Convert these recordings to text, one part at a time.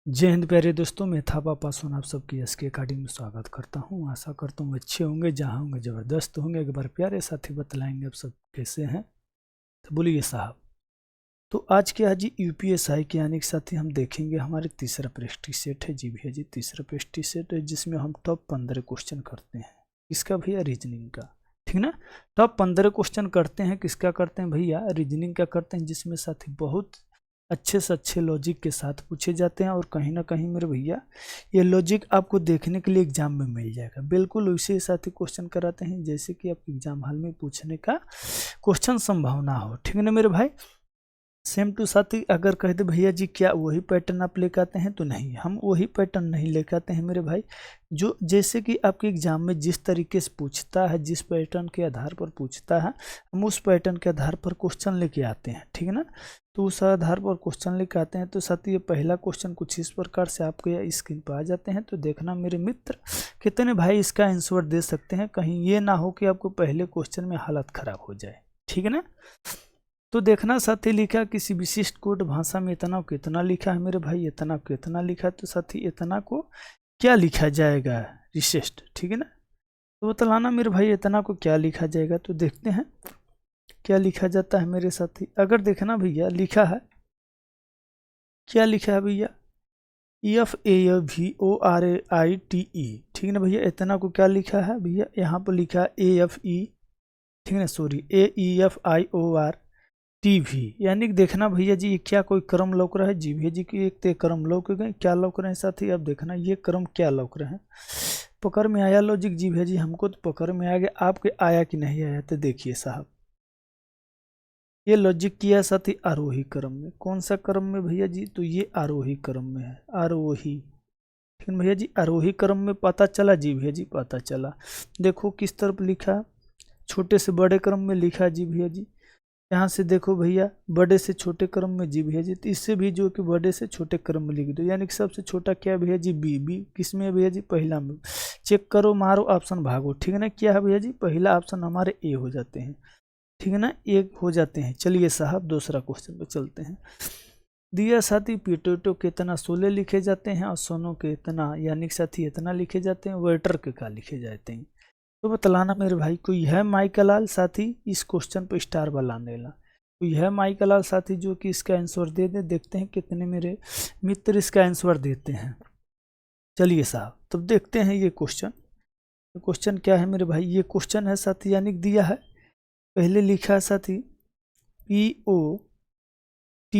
जय हिंद प्यारे दोस्तों, मैं थापा पासवान आप सबकी एसके अकेडमी में स्वागत करता हूं। आशा करता हूं अच्छे होंगे, जहां होंगे ज़बरदस्त होंगे। एक बार प्यारे साथी बतलाएंगे आप सब कैसे हैं, तो बोलिए साहब। तो आज के आज यूपीएसआई के आने के साथ ही हम देखेंगे हमारे तीसरा प्रैक्टिस सेट है। जी भैया जी, तीसरा प्रैक्टिस सेट है जिसमें हम टॉप 15 क्वेश्चन करते हैं। किसका भैया? रीजनिंग का, ठीक ना। टॉप 15 क्वेश्चन करते हैं। किसका करते हैं भैया? रीजनिंग का करते हैं, जिसमें साथी बहुत अच्छे से अच्छे लॉजिक के साथ पूछे जाते हैं। और कहीं ना कहीं मेरे भैया ये लॉजिक आपको देखने के लिए एग्जाम में मिल जाएगा। बिल्कुल उसी साथ ही क्वेश्चन कराते हैं जैसे कि आप एग्जाम हॉल में पूछने का क्वेश्चन संभावना हो, ठीक है ना मेरे भाई। सेम टू साथी अगर कह दे भैया जी क्या वही पैटर्न आप लेकर आते हैं, तो नहीं, हम वही पैटर्न नहीं लेकर आते हैं मेरे भाई। जो जैसे कि आपके एग्जाम में जिस तरीके से पूछता है, जिस पैटर्न के आधार पर पूछता है, हम उस पैटर्न के आधार पर क्वेश्चन लेके आते हैं, ठीक है ना। तो उस आधार पर क्वेश्चन लेके आते हैं। तो साथी ये पहला क्वेश्चन कुछ इस प्रकार से आपके स्क्रीन पर आ जाते हैं। तो देखना मेरे मित्र, कितने भाई इसका आंसर दे सकते हैं। कहीं ये ना हो कि आपको पहले क्वेश्चन में हालत खराब हो जाए, ठीक है ना। तो देखना साथी लिखा किसी विशिष्ट कोड भाषा में इतना को इतना लिखा है मेरे भाई, इतना को इतना लिखा है। तो साथी इतना को क्या लिखा जाएगा? विशिष्ट, ठीक है ना। तो बतलाना मेरे भाई इतना को क्या लिखा जाएगा। तो देखते हैं क्या लिखा जाता है मेरे साथी। अगर देखना भैया लिखा है, क्या लिखा है भैया? FAVORAITE, ठीक है ना भैया। इतना को क्या लिखा है भैया? यहाँ पर लिखा है AFE, ठीक है ना, सॉरी AEFIOR TV। यानी कि देखना भैया जी ये क्या कोई क्रम लौक रहा है? जी भैया जी की एक क्रम लौक गए। क्या लौक रहे हैं साथी? अब देखना ये क्रम क्या लौक रहे हैं। पकड़ में आया लॉजिक? जी भैया जी हमको तो पकड़ में आ गया। आपके आया कि नहीं आया? तो देखिए साहब, ये लॉजिक किया साथी आरोही क्रम में। कौन सा क्रम में भैया जी? तो ये आरोही क्रम में है, आरोही, ठीक है भैया जी। आरोही क्रम में पता चला? जी भैया जी पता चला। देखो किस तरफ लिखा, छोटे से बड़े क्रम में लिखा। जी भैया जी यहाँ से देखो भैया, बड़े से छोटे क्रम में। जी भैया जी तो इससे भी जो कि बड़े से छोटे क्रम में लिख दो। यानी कि सबसे छोटा क्या भैया जी? बी किस में है भैया जी? पहला में। चेक करो, मारो, ऑप्शन भागो, ठीक है ना। क्या है भैया जी? पहला ऑप्शन हमारे ए हो जाते हैं, ठीक है ना, एक हो जाते हैं। चलिए साहब दूसरा क्वेश्चन पे चलते हैं। दिया साथी पोटैटो के इतना 16 लिखे जाते हैं और सोनो के इतना, यानी कि साथी इतना लिखे जाते हैं। वेटर के क्या लिखे जाते हैं? तो बतलाना मेरे भाई। कोई है माइकलाल साथी इस क्वेश्चन पे स्टार बनाने ला? कोई है माइकलाल साथी जो कि इसका आंसर दे दे? देखते हैं कितने मेरे मित्र इसका आंसर देते हैं। चलिए साहब तब देखते हैं ये क्वेश्चन। क्वेश्चन क्या है मेरे भाई? ये क्वेश्चन है साथी, यानी दिया है, पहले लिखा है साथी POET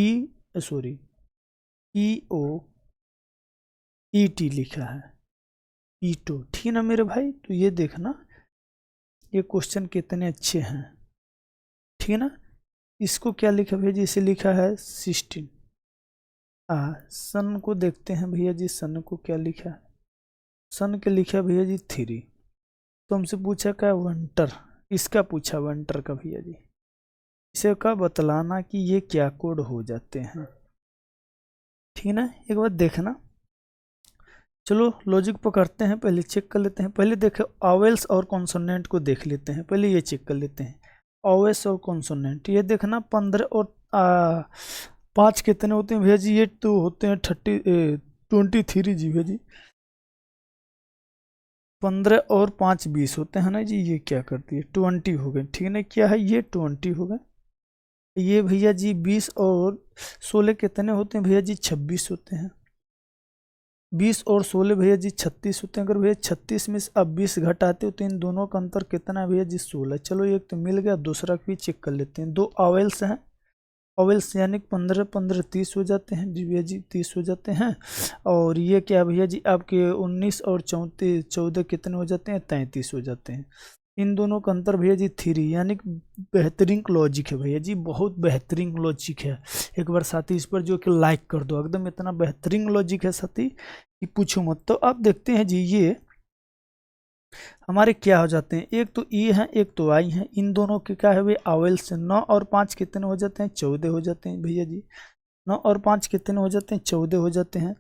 लिखा है, ईटो, ठीक है ना मेरे भाई। तो ये देखना ये क्वेश्चन कितने अच्छे हैं, ठीक है ना। इसको क्या लिखा भैया जी? इसे लिखा है 16। सन को देखते हैं भैया जी, सन को क्या लिखा है? सन के लिखा भैया जी 3। तो हमसे पूछा क्या? विंटर। इसका पूछा विंटर का भैया जी। इसे का बतलाना कि ये क्या कोड हो जाते हैं, ठीक है ना। एक बार देखना, चलो लॉजिक पकड़ते हैं, पहले चेक कर लेते हैं। पहले देखो ऑवेल्स और कॉन्सोनेंट को देख लेते हैं, पहले ये चेक कर लेते हैं। ओवेस और कॉन्सोनेंट, ये देखना 15 और 5 कितने होते हैं भैया जी? ये तो होते हैं 23। जी भैया जी 15 और 5 20 होते हैं ना जी। ये क्या करती है? 20 हो गए, ठीक है ना। क्या है ये? 20 हो गए। ये भैया जी 20 और 16 कितने होते हैं भैया जी? 26 होते हैं। 20 और 16 भैया जी 36 होते हैं। अगर भैया 36 में से अब 20 घटाते हो तो इन दोनों का अंतर कितना है भैया जी? 16। चलो एक तो मिल गया, दूसरा भी चेक कर लेते हैं। 2 ऑवेल्स हैं, ऑवेल्स यानी 15 15 30 हो जाते हैं। जी भैया जी 30 हो जाते हैं। और ये क्या भैया जी आपके 19 और 34 14 कितने हो जाते हैं? 33 हो जाते हैं। इन दोनों का अंतर भैया जी 3, यानी कि बेहतरीन लॉजिक है भैया जी, बहुत बेहतरीन लॉजिक है। एक बार साथी इस पर जो कि लाइक कर दो, एकदम इतना बेहतरीन लॉजिक है साथी कि पूछो मत। तो आप देखते हैं जी ये हमारे क्या हो जाते हैं, एक तो ई है एक तो आई है। इन दोनों के क्या है वे आवेल से 9 और 5 कितने हो जाते हैं? 14 हो जाते हैं भैया जी। 9 और 5 कितने हो जाते हैं? 14 हो जाते हैं,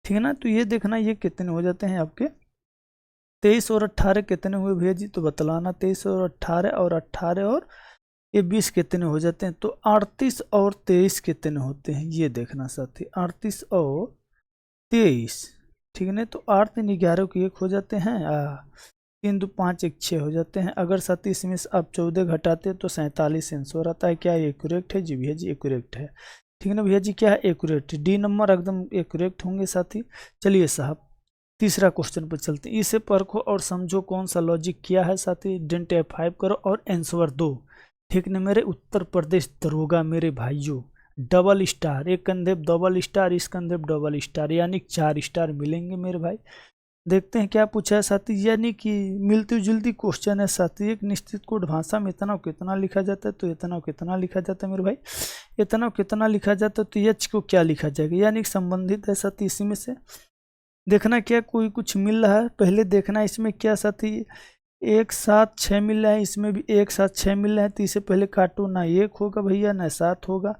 ठीक है ना। तो ये देखना ये कितने हो जाते हैं आपके? 23 और 18 कितने हुए भैया जी? तो बतलाना 23 और 18 और 18 और ये 20 कितने हो जाते हैं? तो 38 और 23 कितने होते हैं? ये देखना साथी, 38 और 23, ठीक है ना। तो 8 3 11 के 1 हो जाते हैं, 3 2 5 1 6 हो जाते हैं। अगर साथी इसमें से आप 14 घटाते हैं तो 47 आंसर आता है। क्या ये एक्यूरेट है? जी भैया जी एक्यूरेट है, ठीक है ना भैया जी। क्या है? एक्यूरेट। डी नंबर एकदम एक्यूरेट होंगे साथी। चलिए साहब तीसरा क्वेश्चन पर चलते हैं। इसे परखो और समझो कौन सा लॉजिक क्या है साथी। डेंट F5 करो और आंसर दो, ठीक ना मेरे। उत्तर प्रदेश दरोगा मेरे भाइयों, डबल स्टार, एक कंधे डबल स्टार, इस कंधे डबल स्टार, यानी 4 स्टार मिलेंगे मेरे भाई। देखते हैं क्या पूछा है साथी। यानी कि मिलती जुलती क्वेश्चन है साथी। एक निश्चित कोड भाषा में इतना कितना लिखा जाता है, तो इतना कितना लिखा जाता है मेरे भाई। इतना कितना लिखा जाता है तो एच को क्या लिखा जाएगा, यानी संबंधित है साथी। इसी में से देखना क्या कोई कुछ मिल रहा है, पहले देखना इसमें क्या साथी। 1 7 6 मिल रहा है, इसमें भी 1 7 6 मिल रहा है। तो इसे पहले काटो, ना 1 होगा भैया ना 7 होगा,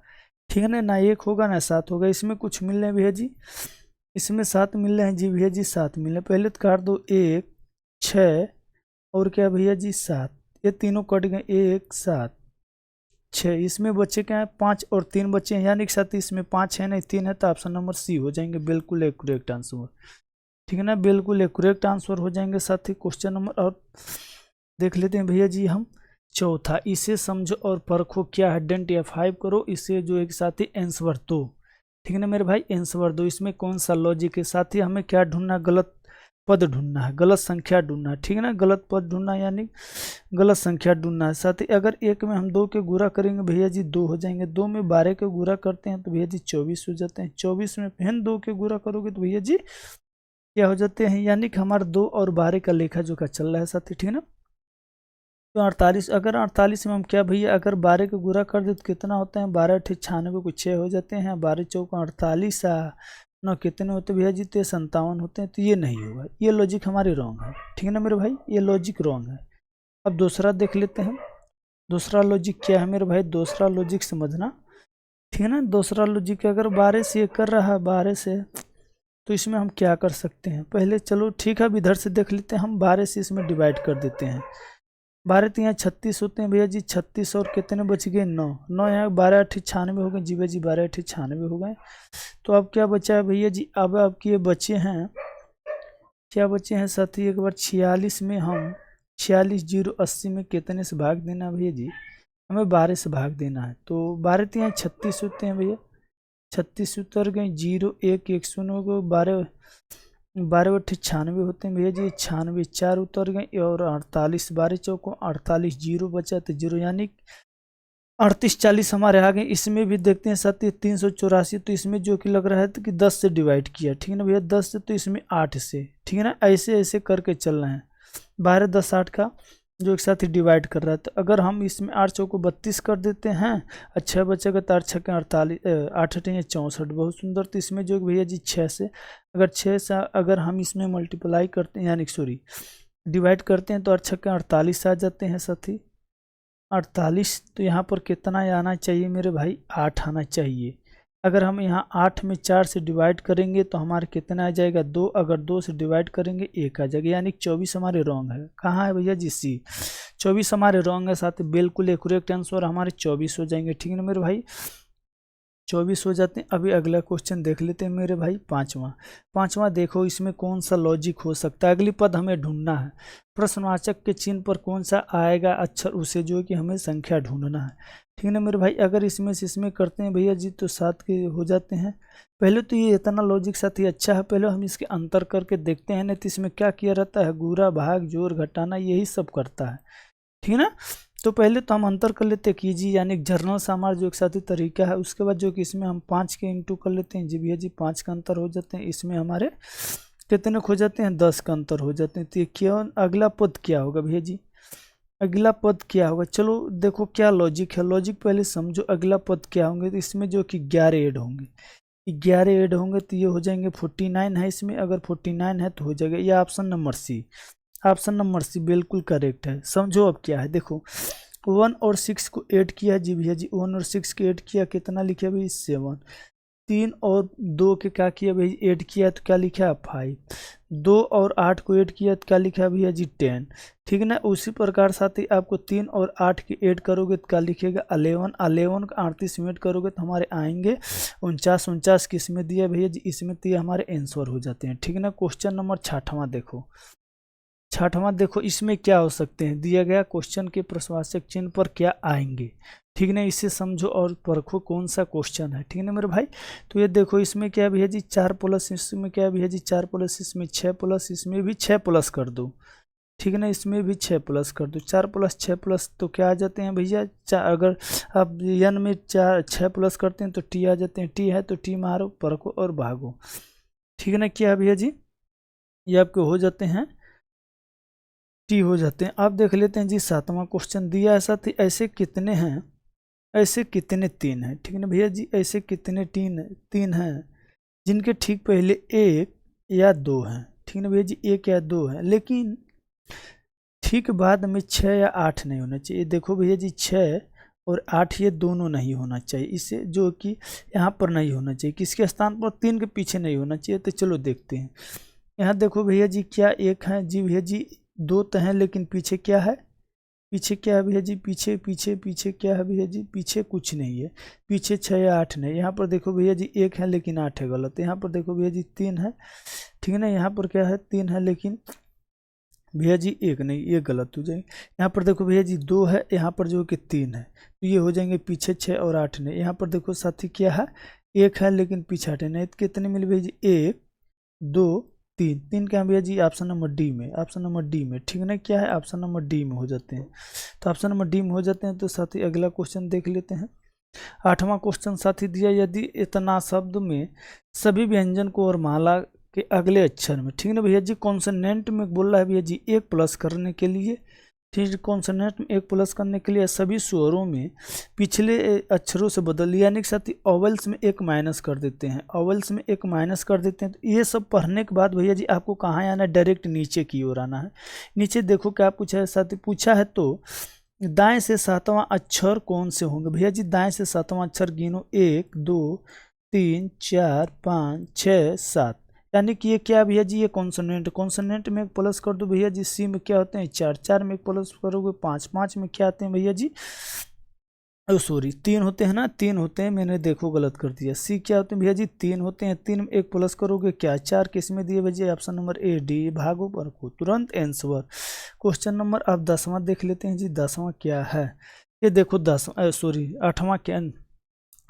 ठीक है ना 1 होगा ना 7 होगा। इसमें कुछ मिल रहे हैं भैया जी, इसमें 7 मिल रहे हैं जी भैया जी, 7 मिल रहे हैं। पहले तो काट दो, 1 6 और क्या भैया जी 7, ये तीनों कट गए, 1 7 6। इसमें बच्चे क्या है 5 और 3 बच्चे हैं, यानी कि साथ इसमें 5 है नहीं 3 है, तो ऑप्शन नंबर सी हो जाएंगे बिल्कुल एक्यूरेट आंसर, ठीक है ना। बिल्कुल एक्यूरेट आंसर हो जाएंगे साथी क्वेश्चन नंबर। और देख लेते हैं भैया जी हम चौथा। इसे समझो और परखो क्या है। डेंट F5 करो, इसे जो एक साथी आंसर दो, ठीक है ना मेरे भाई आंसर दो। इसमें कौन सा लॉजिक है साथी, हमें क्या ढूंढना, गलत पद ढूंढना है, गलत संख्या ढूंढना है, ठीक है ना। गलत पद ढूंढना है यानी गलत संख्या ढूंढना है साथी। अगर 1 में हम 2 के गुणा करेंगे भैया जी 2 हो जाएंगे, 2 में 12 के गुणा करते हैं तो भैया जी 24 हो जाते हैं, 24 में फिर 2 के गुणा करोगे तो भैया जी क्या हो जाते हैं, यानी कि हमारा 2 और 12 का लेखा जोखा चल रहा है साथी, ठीक है ना। तो 48, अगर 48 में हम क्या भैया अगर 12 का गुणा कर दे तो कितना होता है, 12 8 96 को 6 हो जाते हैं, 12 चौका 48 ना कितने होते भैया जी, तो 57 होते हैं। तो ये नहीं होगा, ये लॉजिक हमारे रॉन्ग है, ठीक है ना मेरे भाई, ये लॉजिक रॉन्ग है। अब दूसरा देख लेते हैं, दूसरा लॉजिक क्या है मेरे भाई। दूसरा लॉजिक समझना, ठीक है ना। दूसरा लॉजिक अगर 12 से ये कर रहा है 12 से, तो इसमें हम क्या कर सकते हैं। पहले चलो ठीक है, अब इधर से देख लेते हैं हम। 12 से इसमें डिवाइड कर देते हैं। 12 तो यहाँ 36 होते हैं भैया जी, 36 और कितने बच गए 9, 9 यहाँ 12 8 96 हो गए जी भैया जी, 12 8 96 हो गए। तो अब क्या बचा है भैया जी, अब आपके ये बचे हैं, क्या बचे हैं साथी, एक बार 46 में हम 46 0 80 में कितने से भाग देना भैया जी, हमें 12 से भाग देना है। तो 12 तो यहाँ 36 होते हैं भैया, 36 उतर गए, 0 1 1 0 को 12 12 8 96 होते हैं भैया जी, 96 4 उतर गए और 48 12 चौको 48 0 बचा तो 0, यानी 38 40 हमारे आ गए। इसमें भी देखते हैं साथी 384, तो इसमें जो कि लग रहा है तो कि 10 से डिवाइड किया, ठीक है ना भैया 10 से, तो इसमें 8 से, ठीक है ना। ऐसे ऐसे करके चल रहे हैं, 12 10 8 का जो एक साथ ही डिवाइड कर रहा है। तो अगर हम इसमें 8 चौको 32 कर देते हैं, अच्छा बचेगा तो 8 छक्के 48, 8 8 64, बहुत सुंदर। तो इसमें जो भैया जी 6 से, अगर 6 से अगर हम इसमें मल्टीप्लाई करते हैं, यानी सॉरी डिवाइड करते हैं, तो 8 छक्के 48 आ जाते हैं साथी, 48। तो यहाँ पर कितना आना चाहिए मेरे भाई, 8 आना चाहिए। अगर हम यहाँ 8 में 4 से डिवाइड करेंगे तो हमारे कितना आ जाएगा 2, अगर 2 से डिवाइड करेंगे 1 आ जाएगा, यानी 24 हमारे रॉन्ग है। कहाँ है भैया जी, सी, 24 हमारे रॉन्ग है साथ, बिल्कुल एक्यूरेट आंसर हमारे 24 हो जाएंगे, ठीक है ना मेरे भाई, 24 हो जाते हैं। अभी अगला क्वेश्चन देख लेते हैं मेरे भाई, पांचवा देखो इसमें कौन सा लॉजिक हो सकता है। अगली पद हमें ढूंढना है, प्रश्नवाचक के चिन्ह पर कौन सा आएगा अक्षर, उसे जो कि हमें संख्या ढूंढना है, ठीक है ना मेरे भाई। अगर इसमें से इसमें करते हैं भैया जी तो 7 के हो जाते हैं। पहले तो ये इतना लॉजिक साथ ही अच्छा है, पहले हम इसके अंतर करके देखते हैं, नहीं तो इसमें क्या किया रहता है, गुणा भाग जोड़ घटाना यही सब करता है, ठीक है ना। तो पहले तो हम अंतर कर लेते हैं कीजिए, यानी जर्नल से हमारा जो एक साथी तरीका है। उसके बाद जो कि इसमें हम 5 के इंटू कर लेते हैं जी भैया जी, 5 का अंतर हो जाते हैं। इसमें हमारे कितने खो जाते हैं, 10 का अंतर हो जाते हैं। तो ये क्या, अगला पद क्या होगा भैया जी, अगला पद क्या होगा। चलो देखो क्या लॉजिक है, लॉजिक पहले समझो। अगला पद क्या होंगे, तो इसमें जो कि 11 ऐड होंगे, 11 ऐड होंगे तो ये हो जाएंगे 49 है इसमें, अगर 49 है तो हो जाएगा ये option number C, option number C बिल्कुल करेक्ट है। समझो अब क्या है, देखो 1 और 6 को ऐड किया जी भैया जी, 1 और 6 को ऐड किया, कितना लिखा भाई 7, 3 और 2 के क्या किया भाई ऐड किया, तो क्या लिखा 5, 2 और 8 को ऐड किया तो क्या लिखा है भैया जी 10, ठीक है ना। उसी प्रकार साथ ही आपको 3 और 8 की ऐड करोगे तो क्या लिखेगा 11, 11 का 38 में ऐड करोगे तो हमारे आएंगे 49, 49 किस में दिया भैया जी इसमें, तो ये हमारे आंसर हो जाते हैं, ठीक है ना। क्वेश्चन नंबर 6वां देखो, 6वां देखो इसमें क्या हो सकते हैं, दिया गया क्वेश्चन के प्रश्नवाचक चिन्ह पर क्या आएंगे, ठीक है ना। इसे समझो और परखो कौन सा क्वेश्चन है, ठीक है ना मेरे भाई। तो ये देखो इसमें क्या भैया जी 4 प्लस, इसमें क्या भैया जी 4 प्लस, इसमें 6 प्लस, इसमें भी 6 प्लस कर दो, ठीक है ना। इसमें भी 6 प्लस कर दो, 4 प्लस 6 प्लस तो क्या आ जाते हैं भैया अगर आप n में 6 प्लस करते हैं तो t आ जाते हैं, t है तो t मारो, परखो और भागो, ठीक है ना। क्या है भैया जी ये आपके हो जाते हैं टी हो जाते हैं। अब देख लेते हैं जी 7वां क्वेश्चन दिया है साथ ही, ऐसे कितने हैं, ऐसे कितने 3 हैं, ठीक है ना भैया जी। ऐसे कितने 3 हैं जिनके ठीक पहले 1 या 2 हैं, ठीक है ना भैया जी 1 या 2 है, लेकिन ठीक बाद में 6 या 8 नहीं होना चाहिए। देखो भैया जी 6 और 8 ये दोनों नहीं होना चाहिए, इससे जो कि यहाँ पर नहीं होना चाहिए, किसके स्थान पर 3 के पीछे नहीं होना चाहिए। तो चलो देखते हैं, यहाँ देखो भैया जी क्या 1 है जी भैया जी 2 तो हैं, लेकिन पीछे क्या है, पीछे क्या है भैया जी, पीछे पीछे पीछे क्या है भैया जी, पीछे कुछ नहीं है, पीछे 6 या 8 नहीं। यहाँ पर देखो भैया जी 1 है लेकिन 8 है, गलत। यहाँ पर देखो भैया जी 3 है, ठीक है ना। यहाँ पर क्या है 3 है लेकिन भैया जी 1 नहीं, ये गलत हो जाएंगे। यहाँ पर देखो भैया जी 2 है, यहाँ पर जो कि 3 है, तो ये हो जाएंगे पीछे 6 और 8 नहीं। यहाँ पर देखो साथी क्या है 1 है लेकिन पीछे 8 नहीं, तो कितने मिले भैया जी 1 2 3, 3 क्या है भैया जी ऑप्शन नंबर डी में, ऑप्शन नंबर डी में, ठीक है ना। क्या है ऑप्शन नंबर डी में हो जाते हैं, तो ऑप्शन नंबर डी में हो जाते हैं। तो साथी अगला क्वेश्चन देख लेते हैं। 8वां क्वेश्चन साथी दिया, यदि इतना शब्द में सभी व्यंजन को और माला के अगले अक्षर में, ठीक है ना भैया जी कॉन्सोनेंट में बोल रहा है भैया जी 1 प्लस करने के लिए, ठीक है। कॉन्सोनेंट में 1 प्लस करने के लिए सभी स्वरों में पिछले अक्षरों से बदल, यानी कि साथ ही ओवल्स में 1 माइनस कर देते हैं, ओवल्स में 1 माइनस कर देते हैं। तो ये सब पढ़ने के बाद भैया जी आपको कहाँ आना है, डायरेक्ट नीचे की ओर आना है। नीचे देखो क्या पूछा है साथी, पूछा है तो दाएं से 7वां अक्षर कौन से होंगे भैया जी, दाएं से 7वां अक्षर गिनो 1 2 3 4 5 6 7, यानी कि ये क्या भैया जी ये कॉन्सोनेंट, कॉन्सोनेंट में 1 प्लस कर दो भैया जी, सी में क्या होते हैं 4, 4 में 1 प्लस करोगे 5, 5 में क्या आते हैं भैया जी, सॉरी 3 होते हैं ना, 3 होते हैं, मैंने देखो गलत कर दिया। सी क्या होते हैं भैया जी 3 होते हैं, 3 में 1 प्लस करोगे क्या 4, किस में दिए भैया ऑप्शन नंबर ए डी, भागो पर को तुरंत आंसर। क्वेश्चन नंबर अब 10वां देख लेते हैं जी, 10वां क्या है, ये देखो 8वां क्या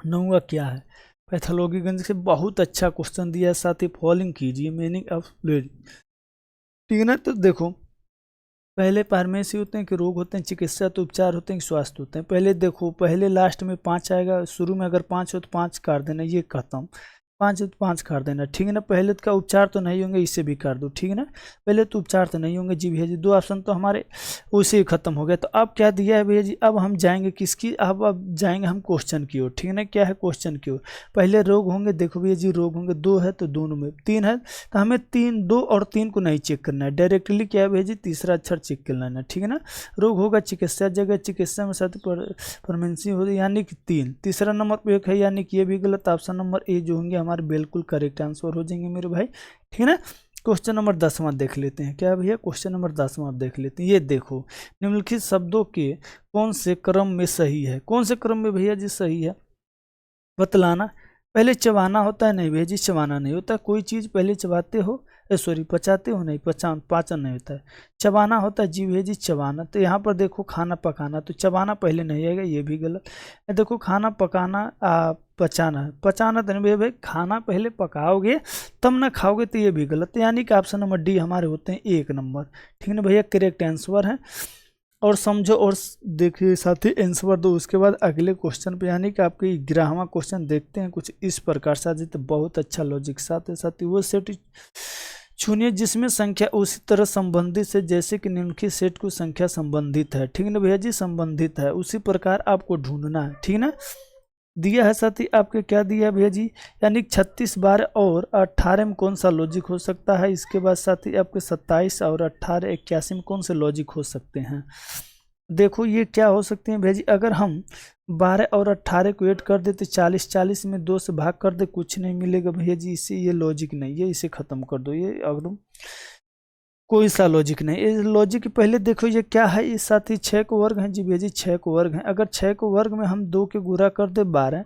9वां क्या है, पैथोलॉजीगंज से बहुत अच्छा क्वेश्चन दिया है, साथ ही फॉलोइंग कीजिए मीनिंग ऑफ लेडी, ठीक है ना। तो देखो पहले फार्मेसी होते हैं कि रोग होते हैं, चिकित्सा तो उपचार होते हैं कि स्वास्थ्य होते हैं। पहले देखो पहले लास्ट में 5 आएगा, शुरू में अगर 5 हो तो 5 काट देना, ये खत्म, 5 हो तो 5 काट देना, ठीक है ना। पहले का उपचार तो नहीं होंगे, इसे भी काट दो, ठीक है ना। पहले तो उपचार तो नहीं होंगे जी भैया जी, 2 ऑप्शन तो हमारे उसे ही खत्म हो गया। तो अब क्या दिया है भैया जी, अब हम जाएंगे किसकी, अब जाएंगे हम क्वेश्चन की ओर, ठीक है ना। क्या है क्वेश्चन की ओर, पहले रोग होंगे, देखो भैया जी रोग होंगे 2 है तो दोनों में 3 है, तो हमें 3 2 और 3 को नहीं चेक करना है, डायरेक्टली क्या है भैया जी तीसरा अक्षर चेक कर लेना है, ठीक है ना। रोग होगा चिकित्सा जगह, चिकित्सा में साथ परमेंसी हो यानी कि 3, तीसरा नंबर पर 1 है, यानी कि ये भी गलत, ऑप्शन नंबर ए जो होंगे हमारे बिल्कुल करेक्ट आंसर हो जाएंगे मेरे भाई, ठीक है ना। क्वेश्चन नंबर 10वां देख लेते हैं, क्या भैया क्वेश्चन नंबर 10वां देख लेते हैं। ये देखो निम्नलिखित शब्दों के कौन से क्रम में सही है, कौन से क्रम में भैया जी सही है बतलाना। पहले चबाना होता है, नहीं भैया जी चबाना नहीं होता, कोई चीज़ पहले चबाते हो सॉरी पचाते हो नहीं, पाचन नहीं होता है, चबाना होता है जी भैया जी चबाना। तो यहाँ पर देखो खाना पकाना, तो चबाना पहले नहीं आएगा, ये भी गलत। देखो खाना पकाना पचाना, पचाना तो नहीं भैया भाई, खाना पहले पकाओगे तब ना खाओगे, तो ये भी गलत, यानी कि ऑप्शन नंबर डी हमारे होते हैं 1 नंबर, ठीक है ना भैया करेक्ट आंसर है। और समझो और देखिए साथ ही आंसर दो, उसके बाद अगले क्वेश्चन पे, यानी कि आपके 11वां क्वेश्चन देखते हैं कुछ इस प्रकार से, तो बहुत अच्छा लॉजिक साथ ही वो सेट चुनिए जिसमें संख्या उसी तरह संबंधित है जैसे कि निम्नलिखित सेट को संख्या संबंधित है, ठीक है ना भैया जी संबंधित है, उसी प्रकार आपको ढूंढना है, ठीक है ना। दिया है साथ ही आपके क्या दिया है भैया जी, यानी 36 12 और 18 में कौन सा लॉजिक हो सकता है, इसके बाद साथ ही आपके 27 और 18 81 में कौन से लॉजिक हो सकते हैं। देखो ये क्या हो सकते हैं भैया जी, अगर हम 12 और 18 को ऐड कर दे तो 40, 40 में 2 से भाग कर दे, कुछ नहीं मिलेगा भैया जी। इससे ये लॉजिक नहीं है, इसे खत्म कर दो, ये एकदम कोई सा लॉजिक नहीं। ये लॉजिक पहले देखो ये क्या है, ये साथी 6 को वर्ग है जी भैया जी, 6 को वर्ग है। अगर 6 को वर्ग में हम 2 के गुणा कर दे 12,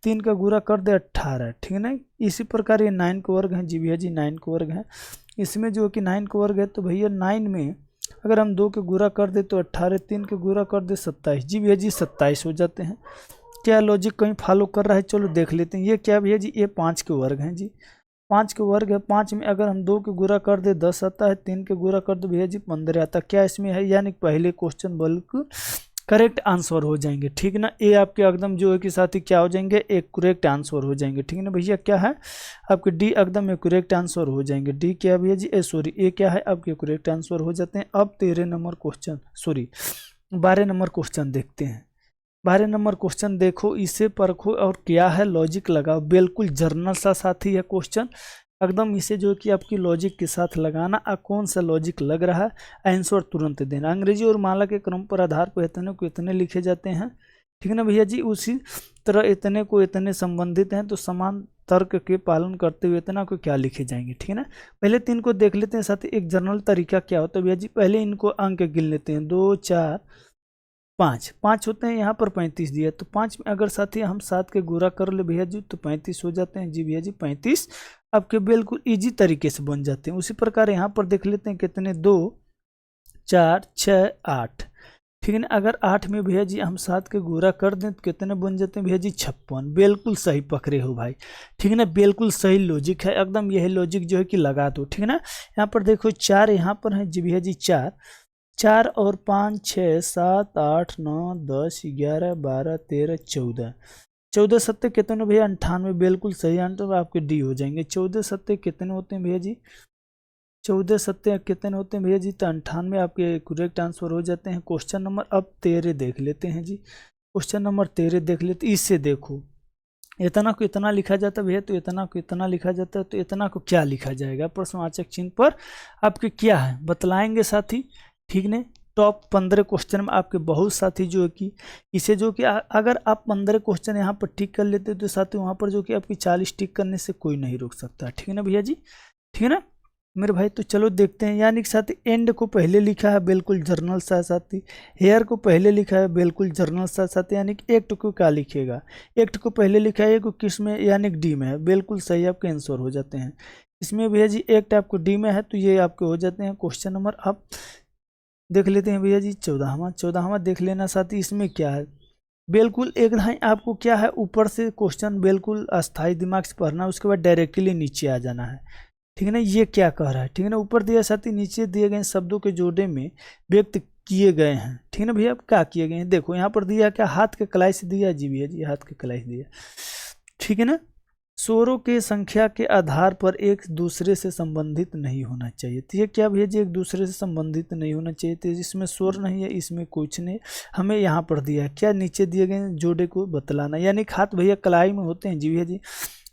3 का गुणा कर दे 18, ठीक है ना। इसी प्रकार ये 9 को वर्ग है जी भैया जी, 9 को वर्ग है। इसमें जो कि 9 को वर्ग है तो भैया 9 में अगर हम 2 के गुणा कर दे तो 18, 3 के गुणा कर दे 27 जी भैया जी, 27 हो जाते हैं। क्या लॉजिक कहीं फॉलो कर रहा है, चलो देख लेते हैं। ये क्या भैया जी, ये 5 के वर्ग हैं जी, 5 के वर्ग है। 5 में अगर हम 2 के गुणा कर दे 10 आता है, 3 के गुणा कर दे भैया जी 15 आता है। क्या इसमें है, यानी पहले क्वेश्चन बिल्कुल करेक्ट आंसर हो जाएंगे, ठीक ना। ये आपके एकदम जो है कि साथी क्या हो जाएंगे, एक करेक्ट आंसर हो जाएंगे, ठीक है ना भैया। क्या है आपके डी एकदम एक करेक्ट आंसर हो जाएंगे। डी क्या भैया जी, सॉरी ए क्या है आपके करेक्ट आंसर हो जाते हैं। अब 13 number question, sorry 12 number question देखते हैं। 12 नंबर क्वेश्चन देखो, इसे परखो और क्या है लॉजिक लगाओ। बिल्कुल जर्नल सा साथी है क्वेश्चन, एकदम इसे जो कि आपकी लॉजिक के साथ लगाना। कौन सा लॉजिक लग रहा है आंसर तुरंत देना। अंग्रेजी और माला के क्रम पर आधार पर इतने को इतने लिखे जाते हैं, ठीक है ना भैया जी। उसी तरह इतने को इतने संबंधित हैं तो समान तर्क के पालन करते हुए इतना को क्या लिखे जाएंगे, ठीक है ना। पहले 3 को देख लेते हैं साथी। एक जनरल तरीका क्या होता है भैया जी, पहले इनको अंक गिन लेते हैं। 2, 4, 5 होते हैं, यहाँ पर 35 दिया तो 5 में अगर साथी हम 7 के गुणा कर ले भैया जी तो 35 हो जाते हैं जी भैया जी। 35 आपके बिल्कुल इजी तरीके से बन जाते हैं। उसी प्रकार यहाँ पर देख लेते हैं कितने, 2, 4, 6, 8, ठीक है ना। अगर 8 में भैया जी हम 7 के गुणा कर दें तो कितने बन जाते हैं भैया जी, 56। बिल्कुल सही पकड़े हो भाई, ठीक है ना। बिल्कुल सही लॉजिक है एकदम, यही लॉजिक जो है कि लगा दो, ठीक है ना। यहाँ पर देखो 4 यहाँ पर है जी भैया जी, 4 और 5, 6, 7, 8, 9, 10, 11, 12, 13, 14, 14 सत्ते कितने भैया, 98। बिल्कुल सही आंसर आपके डी हो जाएंगे। 14 सत्ते कितने होते हैं भैया जी, 14 सत्ते कितने होते हैं भैया जी, तो 98 आपके करेक्ट आंसर हो जाते हैं। क्वेश्चन नंबर अब 13 देख लेते हैं जी। क्वेश्चन नंबर 13 देख लेते, इससे देखो इतना को इतना लिखा जाता है भैया, तो इतना को इतना लिखा जाता है, तो इतना को क्या लिखा जाएगा, प्रश्नवाचक चिन्ह पर आपके क्या है बतलाएंगे साथी, ठीक ने। टॉप 15 क्वेश्चन में आपके बहुत साथी जो है कि इसे जो कि अगर आप 15 क्वेश्चन यहाँ पर टिक कर लेते तो साथी वहाँ पर जो कि आपकी 40 टिक करने से कोई नहीं रोक सकता, ठीक है ना भैया जी, ठीक है ना मेरे भाई। तो चलो देखते हैं। यानी कि साथी एंड को पहले लिखा है बिल्कुल जर्नल सा साथी, हेयर को पहले लिखा है बिल्कुल जर्नल सा साथी, यानी कि एक्ट को क्या लिखेगा, एक्ट को पहले लिखा है, को किस में यानी कि डी में है। बिल्कुल सही आपके आंसर हो जाते हैं। इसमें भैया जी एक्ट आपको डी में है तो ये आपके हो जाते हैं। क्वेश्चन नंबर आप देख लेते हैं भैया जी 14वां देख लेना साथी। इसमें क्या है बिल्कुल एक धाई आपको क्या है, ऊपर से क्वेश्चन बिल्कुल अस्थायी दिमाग से पढ़ना, उसके बाद डायरेक्टली नीचे आ जाना है, ठीक है ना। ये क्या कह रहा है, ठीक है ना। ऊपर दिया साथी नीचे दिए गए शब्दों के जोड़े में व्यक्त किए गए हैं, ठीक है ना भैया। क्या किए गए हैं देखो, यहाँ पर दिया क्या, हाथ के कलाई से दिया जी भैया जी, हाथ के कलाई से दिया, ठीक है ना। स्वरों के संख्या के आधार पर एक दूसरे से संबंधित नहीं होना चाहिए, तो ये क्या भैया जी, एक दूसरे से संबंधित नहीं होना चाहिए। तो इसमें स्वर नहीं है, इसमें कुछ नहीं, हमें यहाँ पर दिया क्या, नीचे दिए गए जोड़े को बतलाना। यानी हाथ भैया कलाई में होते हैं जी भैया जी,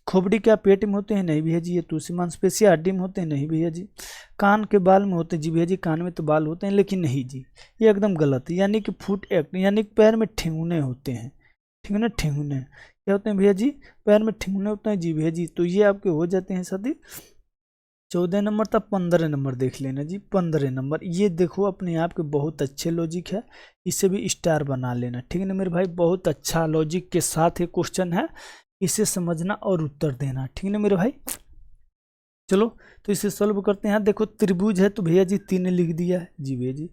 खोपड़ी क्या पेट में होते हैं, नहीं भैया जी। ये तुलसी मांसपेशियां हड्डी में होते हैं, नहीं भैया जी। कान के बाल में होते हैं जी भैया जी, कान में तो बाल होते हैं लेकिन नहीं जी, ये एकदम गलत है। यानी कि फुट एक्ट यानी कि पैर में ठेंगुने होते हैं, ठीक है ना। ठेंगुने क्या होते हैं भैया जी, पैर में ठेंगुने होते हैं जी भैया जी। तो ये आपके हो जाते हैं साथी 14 नंबर तक। 15 नंबर देख लेना जी। 15 नंबर ये देखो अपने आप के बहुत अच्छे लॉजिक है, इसे भी स्टार बना लेना, ठीक है ना मेरे भाई। बहुत अच्छा लॉजिक के साथ ये क्वेश्चन है, इसे समझना और उत्तर देना, ठीक है ना मेरे भाई। चलो तो इसे सॉल्व करते हैं। देखो त्रिभुज है तो भैया जी 3 लिख दिया है जी भैया जी,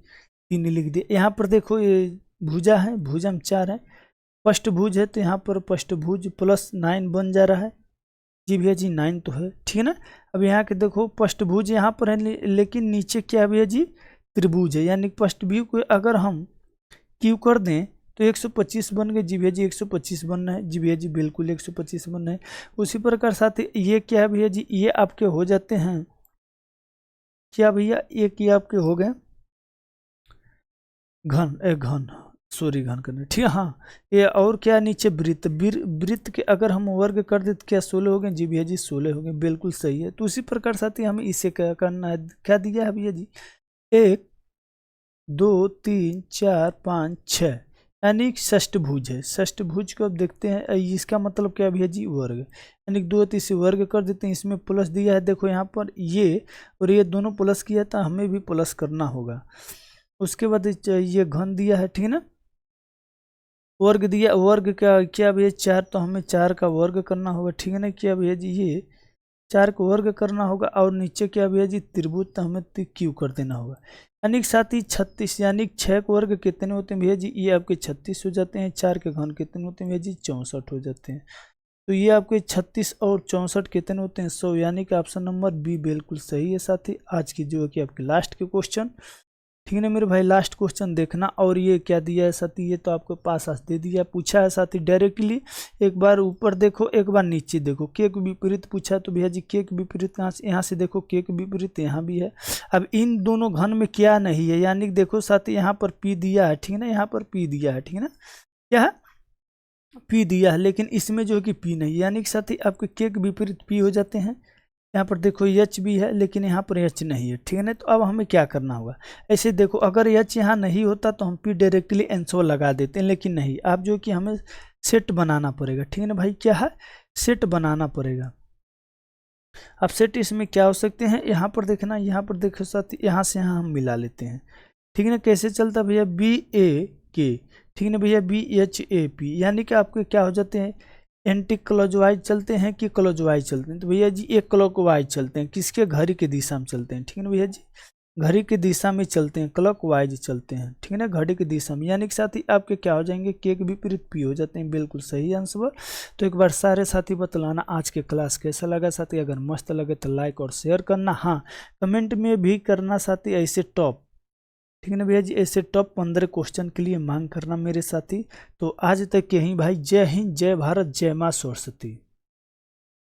3 लिख दिया। यहाँ पर देखो ये भुजा है, भुजा में 4 है। पष्टभुज है तो यहाँ पर पष्टभुज प्लस 9 बन जा रहा है जी भैया जी, 9 तो है, ठीक है ना। अब यहाँ के देखो पष्टभुज यहाँ पर है लेकिन नीचे क्या है भैया जी, त्रिभुज है। यानी पष्टभुज को अगर हम क्यू कर दें तो 125 बन गए जी भैया जी, 125 बनना है जी भैया जी, बिल्कुल 125 बनना है। उसी प्रकार साथ ये क्या है भैया जी, ये आपके हो जाते हैं क्या भैया, एक ये आपके हो गए घन, सॉरी घन करना, ठीक है हाँ। ये और क्या नीचे वृत्त, वृत्त के अगर हम वर्ग कर दे तो क्या 16 हो गए जी भैया जी, 16 हो गए, बिल्कुल सही है। तो उसी प्रकार साथ ही हमें इसे क्या करना है, क्या दिया है भैया जी, 1, 2, 3, 4, 5, 6, यानी षष्ठभुज है। षष्ठभुज को अब देखते हैं, इसका मतलब क्या भैया जी, वर्ग, यानी 2 वर्ग कर देते हैं। इसमें प्लस दिया है, देखो यहाँ पर ये और ये दोनों प्लस किया था, हमें भी प्लस करना होगा। उसके बाद ये घन दिया है, ठीक है ना, वर्ग दिया, वर्ग का क्या भैया 4, तो हमें 4 का वर्ग करना होगा, ठीक है ना, क्या भैया जी ये 4 को वर्ग करना होगा। और नीचे क्या भैया जी त्रिभुज, तो हमें क्यू कर देना होगा। यानी साथ ही 36, यानी 6 के वर्ग कितने होते हैं भैया जी, ये आपके 36 हो जाते हैं। 4 के घन कितने होते हैं भैया जी, 64 हो जाते हैं। तो ये आपके 36 और 64 कितने होते हैं, 100, यानी कि ऑप्शन नंबर बी बिल्कुल सही है साथी। आज की जो है कि आपके लास्ट के क्वेश्चन, ठीक है ना मेरे भाई, लास्ट क्वेश्चन देखना। और ये क्या दिया है साथी, ये तो आपको पास आज दे दिया, पूछा है साथी डायरेक्टली। एक बार ऊपर देखो, एक बार नीचे देखो, के के विपरीत पूछा, तो भैया जी के के विपरीत कहाँ से, यहाँ से देखो, के के विपरीत यहाँ भी है। अब इन दोनों घन में क्या नहीं है, यानी देखो साथी यहाँ पर पी दिया है, ठीक है ना, यहाँ पर पी दिया है, ठीक है ना, क्या है पी दिया है, लेकिन इसमें जो है कि पी नहीं, यानी कि साथी आपके के विपरीत पी हो जाते हैं। यहाँ पर देखो एच भी है, लेकिन यहाँ पर एच नहीं है, ठीक है ना। तो अब हमें क्या करना होगा, ऐसे देखो, अगर एच यहाँ नहीं होता तो हम पी डायरेक्टली आंसर लगा देते हैं, लेकिन नहीं, आप जो कि हमें सेट बनाना पड़ेगा, ठीक है ना भाई, क्या है सेट बनाना पड़ेगा। अब सेट इसमें क्या हो सकते हैं, यहाँ पर देखना, यहाँ पर देखो साथी, यहाँ से यहाँ हम मिला लेते हैं, ठीक है ना। कैसे चलता भैया, बी ए के, ठीक है ना भैया, बी एच ए पी, यानी कि आपके क्या हो जाते हैं, एंटी क्लॉकवाइज चलते हैं कि क्लॉकवाइज चलते हैं, तो भैया जी एक क्लॉकवाइज चलते हैं, किसके, घड़ी के दिशा में चलते हैं, ठीक है ना भैया जी, घड़ी की दिशा में चलते हैं, क्लॉकवाइज चलते हैं, ठीक है ना, घड़ी की दिशा में, यानी कि साथी आपके क्या हो जाएंगे, के विपरीत पी हो जाते हैं, बिल्कुल सही आंसर। तो एक बार सारे साथी बतलाना आज के क्लास कैसा लगा साथी, अगर मस्त लगे तो लाइक और शेयर करना, हाँ कमेंट में भी करना साथी, ऐसे टॉप, ठीक है ना भैया जी, ऐसे टॉप 15 क्वेश्चन के लिए मांग करना मेरे साथी। तो आज तक यहीं भाई, जय हिंद, जय भारत, जय मां सरस्वती।